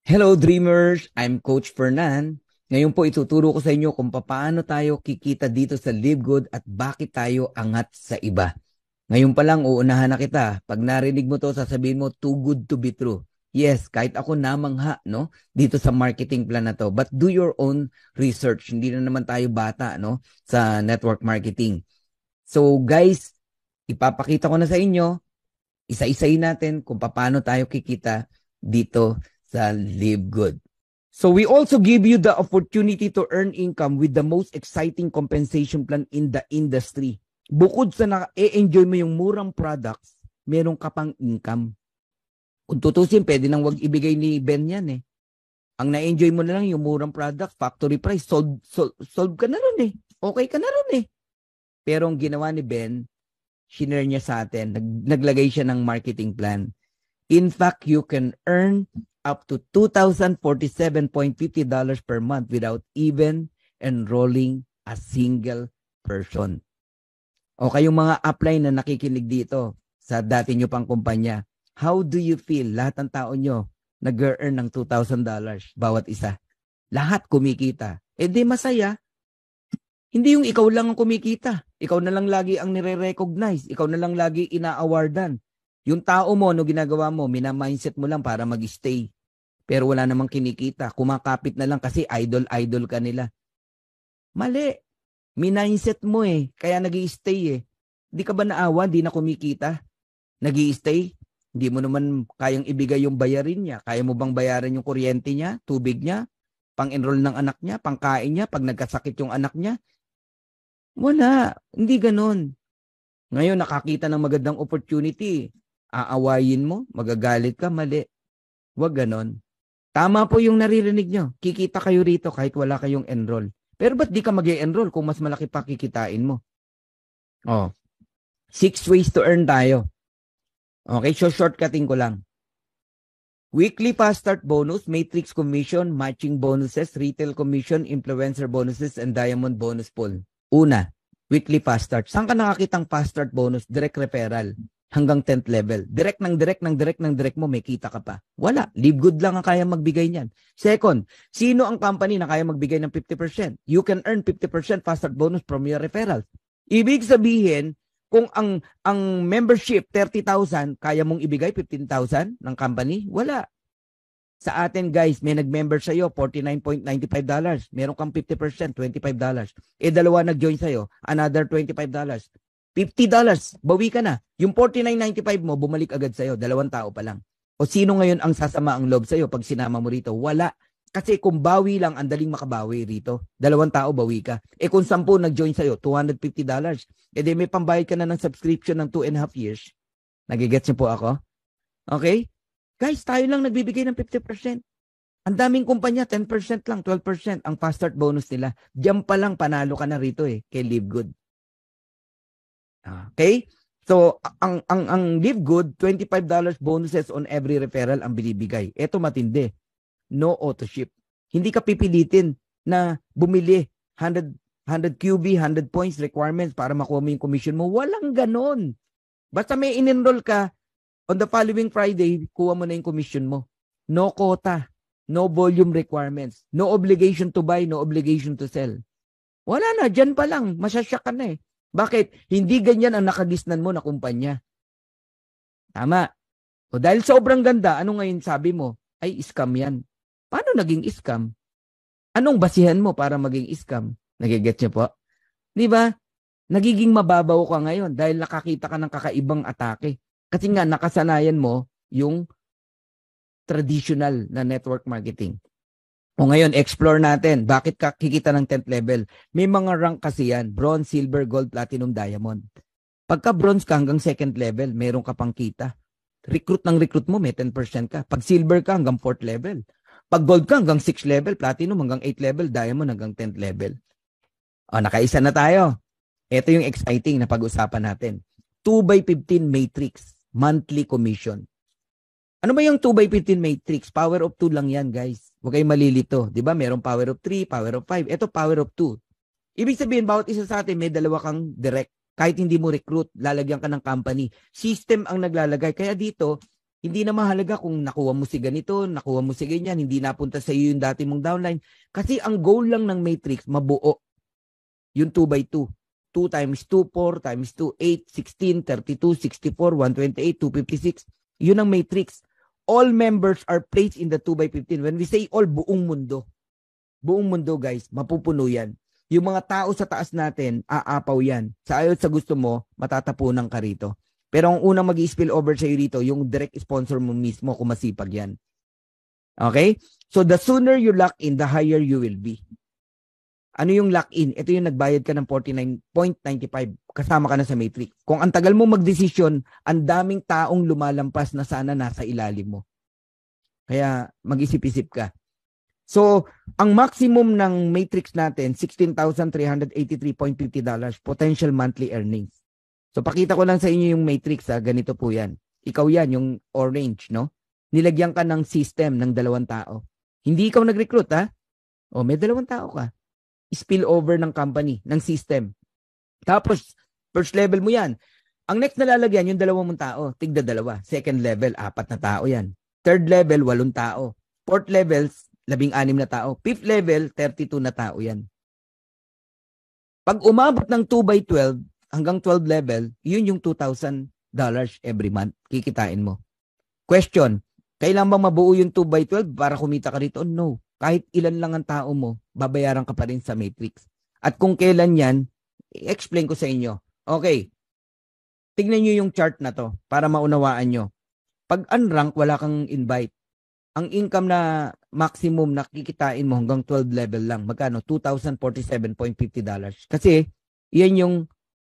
Hello Dreamers! I'm Coach Fernan. Ngayon po ituturo ko sa inyo kung paano tayo kikita dito sa Live Good at bakit tayo angat sa iba. Ngayon pa lang uunahan na kita. Pag narinig mo to, sasabihin mo too good to be true. Yes, kahit ako namangha, no? Dito sa marketing plan na to. But do your own research. Hindi na naman tayo bata, no? Sa network marketing. So guys, ipapakita ko na sa inyo, isa-isayin natin kung paano tayo kikita dito sa Live Good. So we also give you the opportunity to earn income with the most exciting compensation plan in the industry. Bukod sa na-enjoy mo yung murang products, meron ka pang income. Kung tutusin, pwede nang wag ibigay ni Ben yan eh. Ang na-enjoy mo na lang yung murang product, factory price, solve ka na ron eh. Okay ka na ron eh. Pero ang ginawa ni Ben, shinare niya sa atin, naglagay siya ng marketing plan. In fact, you can earn up to $2,047.50 per month without even enrolling a single person. O kayong mga upline na nakikinig dito sa dati nyo pang kumpanya, how do you feel? Lahat ng tao nyo nag-earn ng $2,000 bawat isa. Lahat kumikita. Eh di masaya. Hindi yung ikaw lang ang kumikita. Ikaw na lang lagi ang nire-recognize. Ikaw na lang lagi ina-awardan. Yung tao mo, no ginagawa mo, mina-mindset mo lang para mag-stay. Pero wala namang kinikita. Kumakapit na lang kasi idol-idol ka nila. Mali. Mindset mo eh. Kaya nag-i-stay eh. Di ka ba naawa? Di na kumikita? Nag-i-stay? Hindi mo naman kayang ibigay yung bayarin niya. Kaya mo bang bayaran yung kuryente niya, tubig niya, pang-enroll ng anak niya, pang-kain niya, pag nagkasakit yung anak niya? Wala. Hindi ganon. Ngayon, nakakita ng magandang opportunity. Aawayin mo, magagalit ka, mali. Huwag ganon. Tama po yung naririnig nyo. Kikita kayo rito kahit wala kayong enroll. Pero ba't di ka mag-e-enroll kung mas malaki pa kikitain mo? Oh, 6 ways to earn tayo. Okay, so shortcutting ko lang. Weekly fast start bonus, matrix commission, matching bonuses, retail commission, influencer bonuses, and diamond bonus pool. Una, weekly fast start. Saan ka nakakitang fast start bonus? Direct referral. Hanggang 10th level. Direct mo, may kita ka pa. Wala. Live Good lang ang kaya magbigay niyan. Second, sino ang company na kaya magbigay ng 50%? You can earn 50% fast start bonus from your referrals. Ibig sabihin, kung ang membership 30,000, kaya mong ibigay 15,000 ng company? Wala. Sa atin guys, may nag-member sa'yo, $49.95. Meron kang 50%, $25. Eh dalawa nag-join sa'yo, another $25. $50, bawi ka na. Yung $49.95 mo, bumalik agad sa'yo. 2 tao pa lang. O sino ngayon ang sasama ang loob sa'yo pag sinama mo rito? Wala. Kasi kung bawi lang, ang daling makabawi rito. 2 tao, bawi ka. Eh kung 10 nag-join sa'yo, $250. Eh di may pambayad ka na ng subscription ng 2.5 years. Nagigets niyo po ako? Okay? Guys, tayo lang nagbibigay ng 50%. Ang daming kumpanya, 10% lang, 12% ang fast start bonus nila. Diyan pa lang panalo ka na rito eh, kay Live Good. Okay? So, ang Live Good, $25 bonuses on every referral ang binibigay. Ito matindi. No auto ship. Hindi ka pipilitin na bumili 100 QB, 100 points requirements para makuha mo yung commission mo. Walang ganon. Basta may in-enroll ka, on the following Friday, kuha mo na yung commission mo. No quota. No volume requirements. No obligation to buy, no obligation to sell. Wala na, dyan pa lang. Masyasyak ka na eh. Bakit? Hindi ganyan ang nakagisnan mo na kumpanya. Tama. O dahil sobrang ganda, ano ngayon sabi mo? Ay, scam yan. Paano naging scam? Anong basihan mo para maging scam? Nagigets niyo po? Di ba? Nagiging mababaw ka ngayon dahil nakakita ka ng kakaibang atake. Kasi nga, nakasanayan mo yung traditional na network marketing. O ngayon, explore natin. Bakit ka kikita ng 10th level? May mga rank kasi yan. Bronze, silver, gold, platinum, diamond. Pagka bronze ka hanggang 2nd level, meron ka pang kita. Recruit mo, may 10% ka. Pag silver ka hanggang 4th level. Pag gold ka hanggang 6th level, platinum hanggang 8th level, diamond hanggang 10th level. O, nakaisa na tayo. Ito yung exciting na pag-usapan natin. 2x15 matrix, monthly commission. Ano ba yung 2x15 matrix? Power of 2 lang yan, guys. Huwag kayong malilito. Di ba? Merong power of 3, power of 5. Ito, power of 2. Ibig sabihin, bawat isa sa atin, may 2 kang direct. Kahit hindi mo recruit, lalagyan ka ng company. System ang naglalagay. Kaya dito, Hindi na mahalaga kung nakuha mo si ganito, nakuha mo si ganyan, hindi napunta sa iyo yung dati mong downline. Kasi ang goal lang ng matrix, mabuo yung 2x2. 2 times 2, 4 times 2, 8, 16, 32, 64, 128, 256. Yun ang matrix. All members are placed in the 2x15. When we say all, buong mundo. Buong mundo, guys, mapupuno yan. Yung mga tao sa taas natin, aapaw yan. Sa ayaw sa gusto mo, matatapunan ka rito. Pero ang unang mag-i-spill over sa iyo rito, yung direct sponsor mo mismo kung masipag yan. Okay? So the sooner you lock in, the higher you will be. Ano yung lock in? Ito yung nagbayad ka ng 49.95. Kasama ka na sa matrix. Kung ang tagal mo magdesisyon, ang daming taong lumalampas na sana nasa ilalim mo. Kaya mag-isip-isip ka. So, ang maximum ng matrix natin, $16,383.50 potential monthly earnings. So, pakita ko lang sa inyo yung matrix, ha? Ganito po yan. Ikaw yan, yung orange, no? Nilagyan ka ng system ng 2 tao. Hindi ikaw nag-recruit, ha? O, may 2 tao ka. Spill over ng company, ng system. Tapos, first level mo yan. Ang next na lalagyan, yung 2 mong tao, tigda 2. Second level, 4 na tao yan. Third level, 8 tao. Fourth level, 16 na tao. Fifth level, 32 na tao yan. Pag umabot ng 2x12, hanggang 12 level, yun yung $2,000 every month. Kikitain mo. Question, kailan bang mabuo yung 2x12 para kumita ka rito? No. Kahit ilan lang ang tao mo, babayaran ka pa rin sa matrix. At kung kailan yan, i-explain ko sa inyo. Okay, tignan nyo yung chart na to para maunawaan nyo. Pag unrank, wala kang invite. Ang income na maximum na kikitain mo hanggang 12 level lang. Magkano? $2,047.50. Kasi, yan yung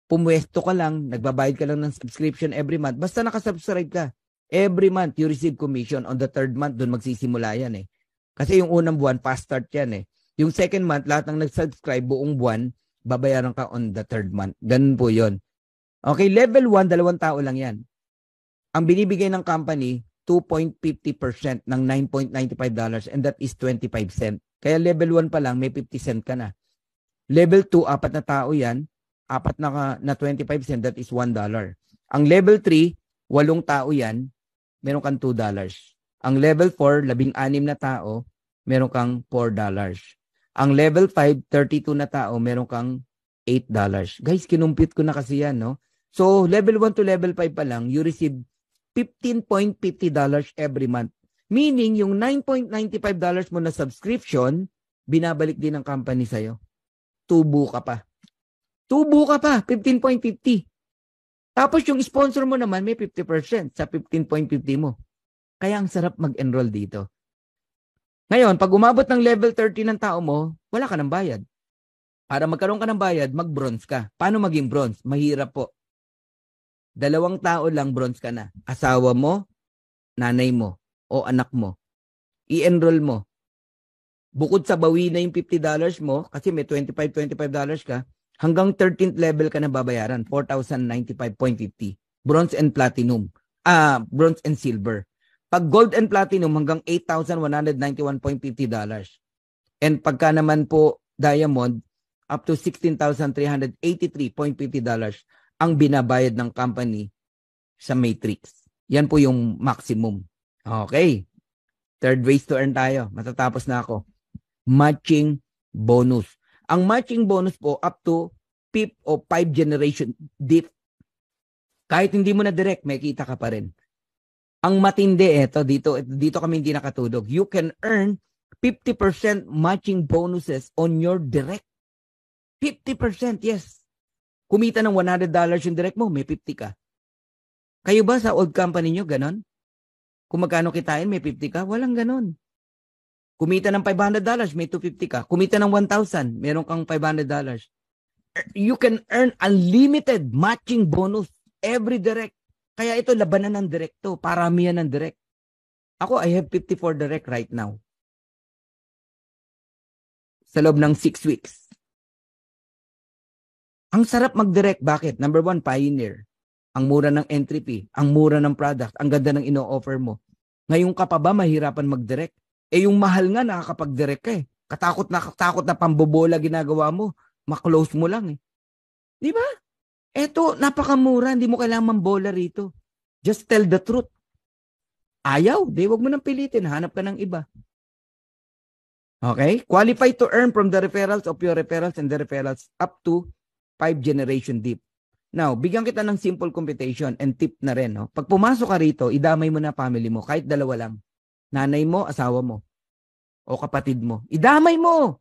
pumwesto ka lang, nagbabayad ka lang ng subscription every month. Basta nakasubscribe ka. Every month, you receive commission. On the third month, doon magsisimula yan eh. Kasi yung unang buwan, fast start yan eh. Yung second month, lahat ng nag-subscribe buong buwan, babayaran ka on the third month. Ganun po yon. Okay, level 1, 2 tao lang yan. Ang binibigay ng company, 2.50% ng $9.95 and that is 25 cent. Kaya level 1 pa lang, may 50 cent ka na. Level 2, 4 na tao yan. 4 na 25 cent, that is $1. Ang level 3, 8 tao yan, meron kang $2. Ang level 4, 16 na tao, meron kang $4. Ang level 5, 32 na tao, meron kang $8. Guys, kinumpit ko na kasi yan, no? So, level 1 to level 5 pa lang, you receive $15.50 every month. Meaning, yung $9.95 mo na subscription, binabalik din ng company sa'yo. Tubo ka pa. 15.50. Tapos yung sponsor mo naman may 50% sa 15.50 mo. Kaya ang sarap mag-enroll dito. Ngayon, pag umabot ng level 30 ng tao mo, wala ka ng bayad. Para magkaroon ka ng bayad, mag-bronze ka. Paano maging bronze? Mahirap po. 2 tao lang bronze ka na. Asawa mo, nanay mo, o anak mo. I-enroll mo. Bukod sa bawi na yung $50 mo, kasi may $25 ka, hanggang 13th level ka na babayaran, $4,095.50. Bronze and platinum. Bronze and silver. Pag gold and platinum, hanggang $8,191.50. And pagka naman po diamond, up to $16,383.50 ang binabayad ng company sa matrix. Yan po yung maximum. Okay. Third ways to earn tayo. Matatapos na ako. Matching bonus. Ang matching bonus po up to 5th o 5 generation deep. Kahit hindi mo na direct, may kita ka pa rin. Ang matindi dito kami hindi nakatulog. You can earn 50% matching bonuses on your direct. 50%, yes. Kumita ng $100 yung direct mo, may 50 ka. Kayo ba sa old company nyo, ganon? Kung magkano kitain, may 50 ka? Walang ganon. Kumita ng $500, may $250 ka. Kumita ng $1,000, meron kang $500. You can earn unlimited matching bonus every direct. Kaya ito, labanan ng direct to. Paramihan ng direct. Ako, I have 54 direct right now. Sa loob ng 6 weeks. Ang sarap mag-direct. Bakit? Number 1, pioneer. Ang mura ng entry fee. Ang mura ng product. Ang ganda ng ino-offer mo. Ngayon ka pa ba mahirapan mag-direct? Eh yung mahal nga nakakapag-direct ka eh. Katakot na pambobola ginagawa mo. Ma-close mo lang eh. Di ba? Eto, napakamura. Hindi mo kailangan mambola rito. Just tell the truth. Ayaw, di wag mo nang pilitin, hanap ka ng iba. Okay? Qualified to earn from the referrals of your referrals and the referrals up to 5 generation deep. Now, bigyan kita ng simple computation and tip na rin. No? Pag pumasok ka rito, idamay mo na family mo, kahit dalawa lang. Nanay mo, asawa mo, o kapatid mo. Idamay mo!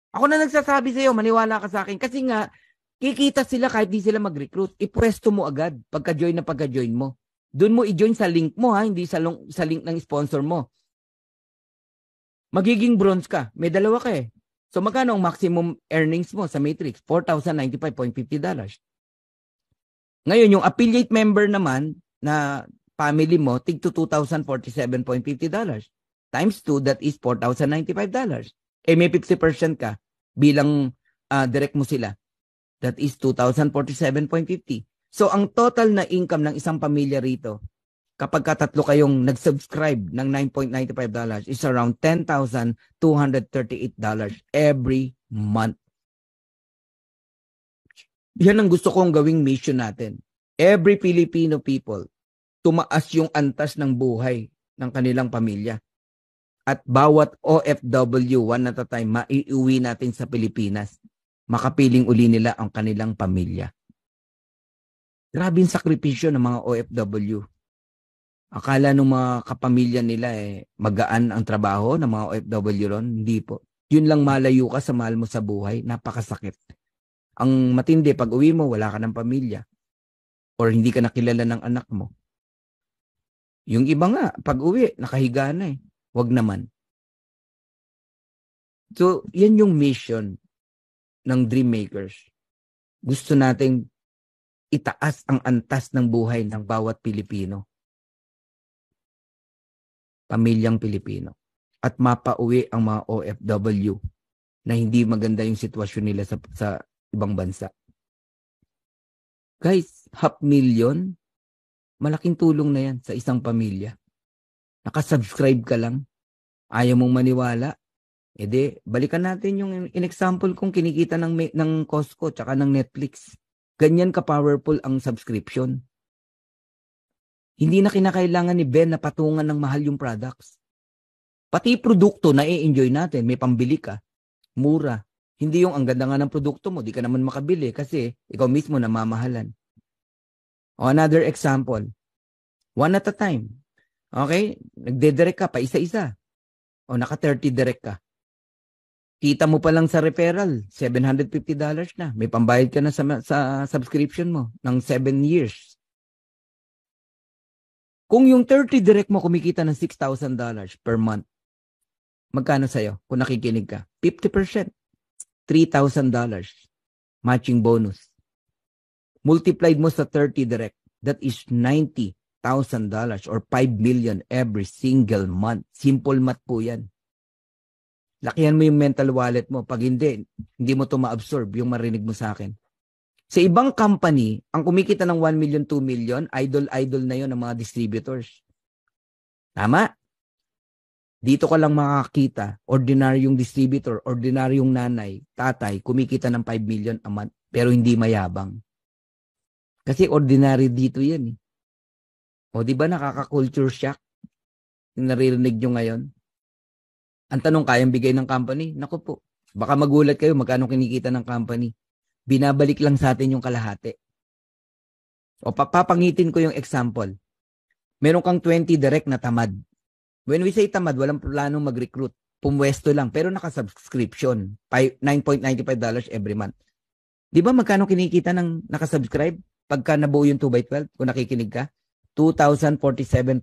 Ako na nagsasabi sa'yo, maniwala ka sa akin. Kasi nga, kikita sila kahit di sila mag-recruit. Ipwesto mo agad pagka-join na pagka-join mo. Doon mo i-join sa link mo, ha? Hindi sa link ng sponsor mo. Magiging bronze ka. May dalawa ka eh. So magkano ang maximum earnings mo sa Matrix? $4,095.50. Ngayon, yung affiliate member naman na family mo, tig to $2,047.50. Times 2, that is $4,095. Eh may 50% ka bilang direct mo sila. That is $2,047.50. So ang total na income ng isang pamilya rito, kapag katatlo kayong nag-subscribe ng $9.95 is around $10,238 every month. Yan ang gusto kong gawing mission natin. Every Filipino people, tumaas yung antas ng buhay ng kanilang pamilya. At bawat OFW, one at a time, maiuwi natin sa Pilipinas. Makapiling uli nila ang kanilang pamilya. Grabing sakripisyo ng mga OFW. Akala ng mga kapamilya nila magaan ang trabaho ng mga OFW ron. Hindi po. Yun lang, malayo ka sa mahal mo sa buhay. Napakasakit. Ang matindi, pag uwi mo, wala ka ng pamilya. Or hindi ka nakilala ng anak mo. Yung iba nga, pag uwi, nakahiga na eh. Wag naman. So, yan yung mission ng Dream Makers. Gusto nating itaas ang antas ng buhay ng bawat Pilipino. Pamilyang Pilipino. At mapauwi ang mga OFW na hindi maganda yung sitwasyon nila sa ibang bansa. Guys, $500,000, malaking tulong na yan sa isang pamilya. Nakasubscribe ka lang, ayaw mong maniwala, balikan natin yung in-example kong kinikita ng Costco tsaka ng Netflix. Ganyan ka-powerful ang subscription. Hindi na kinakailangan ni Ben na patungan ng mahal yung products. Pati produkto na i-enjoy natin, may pambili ka, mura. Hindi yung ang ganda nga ng produkto mo, di ka naman makabili kasi ikaw mismo namamahalan. O another example, one at a time. Okay? Nagde-direct ka pa isa-isa. O naka-30 direct ka. Kita mo pa lang sa referral, $750 na. May pambayad ka na sa subscription mo ng 7 years. Kung yung 30 direct mo kumikita ng $6,000 per month, magkano sa'yo kung nakikinig ka? 50%. $3,000. Matching bonus. Multiplied mo sa 30 direct, that is $90,000 or 5 million every single month. Simple math po yan. Lakihan mo yung mental wallet mo. Pag hindi mo ito ma-absorb yung marinig mo sa akin. Sa ibang company, ang kumikita ng 1 million, 2 million, idol na yon ng mga distributors. Tama? Dito ka lang makakita, ordinaryong distributor, ordinaryong nanay, tatay, kumikita ng 5 million a month, pero hindi mayabang. Kasi ordinary dito yan. O di ba nakaka-culture shock? Yung naririnig nyo ngayon? Ang tanong, kayang bigay ng company? Naku po, baka magulat kayo magkano kinikita ng company. Binabalik lang sa atin yung kalahati. O papangitin ko yung example. Meron kang 20 direct na tamad. When we say tamad, walang planong mag-recruit. Pumwesto lang, pero naka-subscription. $9.95 every month. Di ba magkano kinikita ng nakasubscribe? Pagka nabuo yung 2x12, kung nakikinig ka, $2,047.50.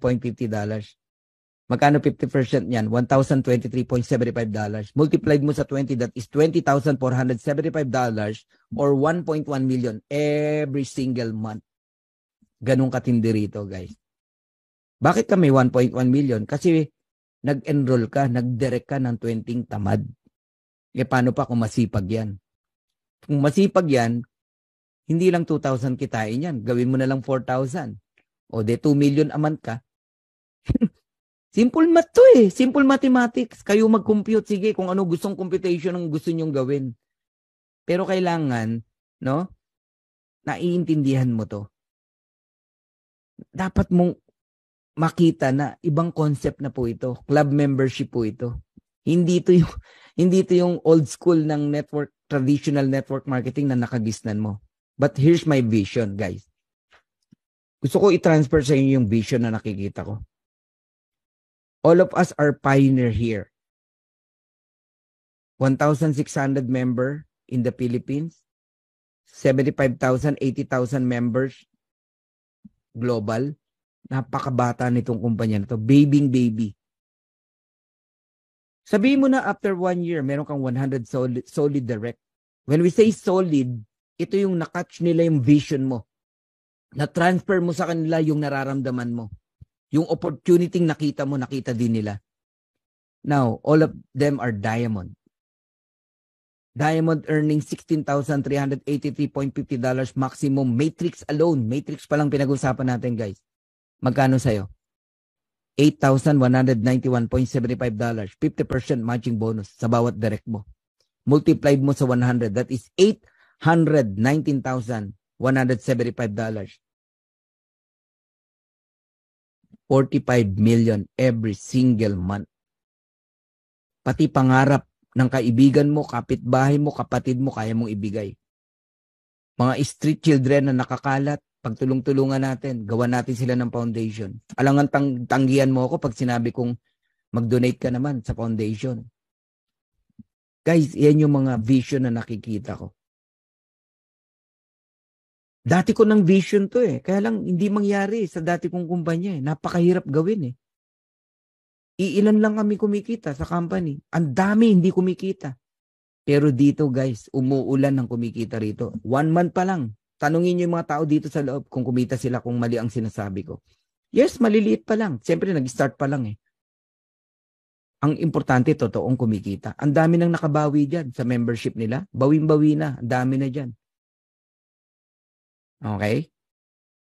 Magkano 50% niyan? $1,023.75. Multiplied mo sa 20, that is $20,475 or 1.1 million every single month. Ganun katindi rito, guys. Bakit kami 1.1 million? Kasi nag-enroll ka, nag-direct ka ng 20 tamad. Paano pa kung masipag yan? Kung masipag yan, hindi lang 2,000 kitain yan. Gawin mo na lang 4,000. O de 2 million a month ka. Simple math to eh. Simple mathematics. Kayo mag-compute. Sige, kung ano gustong computation ang gusto nyong gawin. Pero kailangan, no? Naiintindihan mo to. Dapat mong makita na ibang concept na po ito. Club membership po ito. Hindi ito yung old school ng traditional network marketing na nakagisnan mo. But here's my vision, guys. Gusto ko i-transfer sa inyo yung vision na nakikita ko. All of us are pioneer here. 1,600 member in the Philippines. 75,000, 80,000 members global. Napakabata nitong kumpanya na to. Baby. Sabihin mo na after 1 year, meron kang 100 solid direct. When we say solid, ito yung nakatch nila yung vision mo. Na-transfer mo sa kanila yung nararamdaman mo. Yung opportunity nakita mo, nakita din nila. Now, all of them are diamond. Diamond earning $16,383.50 maximum. Matrix alone. Matrix pa lang pinag-usapan natin, guys. Magkano sa'yo? $8,191.75. 50% matching bonus sa bawat direct mo. Multiplied mo sa 100. That is $819,175. 45 million every single month. Pati pangarap ng kaibigan mo, kapitbahay mo, kapatid mo, kaya mong ibigay. Mga street children na nakakalat, pagtulong-tulungan natin, gawa natin sila ng foundation. Alangan tanggihan mo ako pag sinabi kong mag-donate ka naman sa foundation. Guys, yan yung mga vision na nakikita ko. Dati ko ng vision to eh. Kaya lang hindi mangyari sa dati kong kumpanya eh. Napakahirap gawin eh. Iilan lang kami kumikita sa company. Ang dami hindi kumikita. Pero dito guys, umuulan ng kumikita rito. 1 month pa lang. Tanungin niyo yung mga tao dito sa loob kung kumita sila kung mali ang sinasabi ko. Yes, maliliit pa lang. Siyempre nag-start pa lang eh. Ang importante, totoong kumikita. Ang dami nang nakabawi dyan sa membership nila. Bawing-bawi na. Ang dami na dyan. Okay?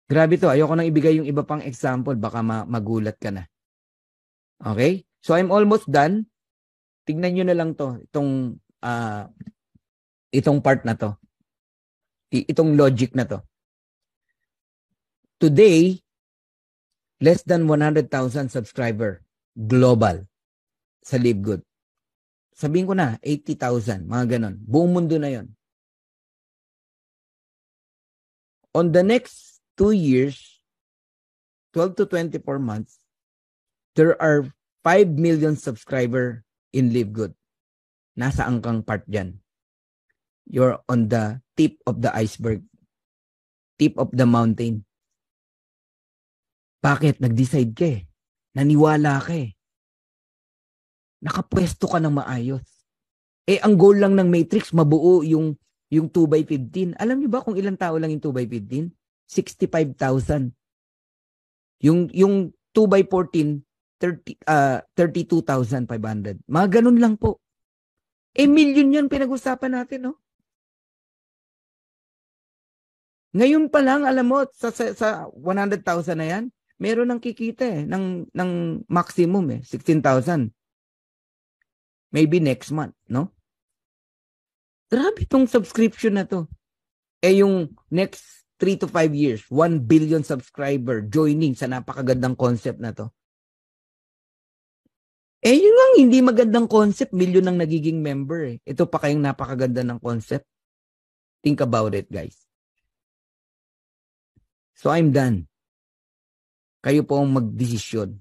Grabe to. Ayoko nang ibigay yung iba pang example. Baka magulat ka na. Okay? So I'm almost done. Tignan nyo na lang to. Itong part na to. Itong logic na to. Today, less than 100,000 subscriber global sa LiveGood. Sabihin ko na, 80,000. Mga ganon. Buong mundo na yon. On the next 2 years, 12 to 24 months, there are 5 million subscriber in LiveGood. Nasa angkang part dyan. You're on the tip of the iceberg. Tip of the mountain. Bakit? Nag-decide ka eh. Naniwala ka eh. Nakapwesto ka ng maayos. Eh, ang goal lang ng Matrix, mabuo yung 2x15. Alam niyo ba kung ilang tao lang yung 2x15? 65,000. Yung 2x14, 32,500. Mga ganun lang po. Eh, million yun pinag-usapan natin, no? Ngayon pa lang, alam mo, sa 100,000 na yan, meron nang kikita eh, ng maximum eh, 16,000. Maybe next month, no? Grabe itong subscription na to. Eh, yung next 3 to 5 years, 1 billion subscriber joining sa napakagandang concept na to. Eh, yun lang, hindi magandang concept, million ang nagiging member eh. Ito pa kayong napakaganda ng concept. Think about it, guys. So, I'm done. Kayo po ang magdesisyon.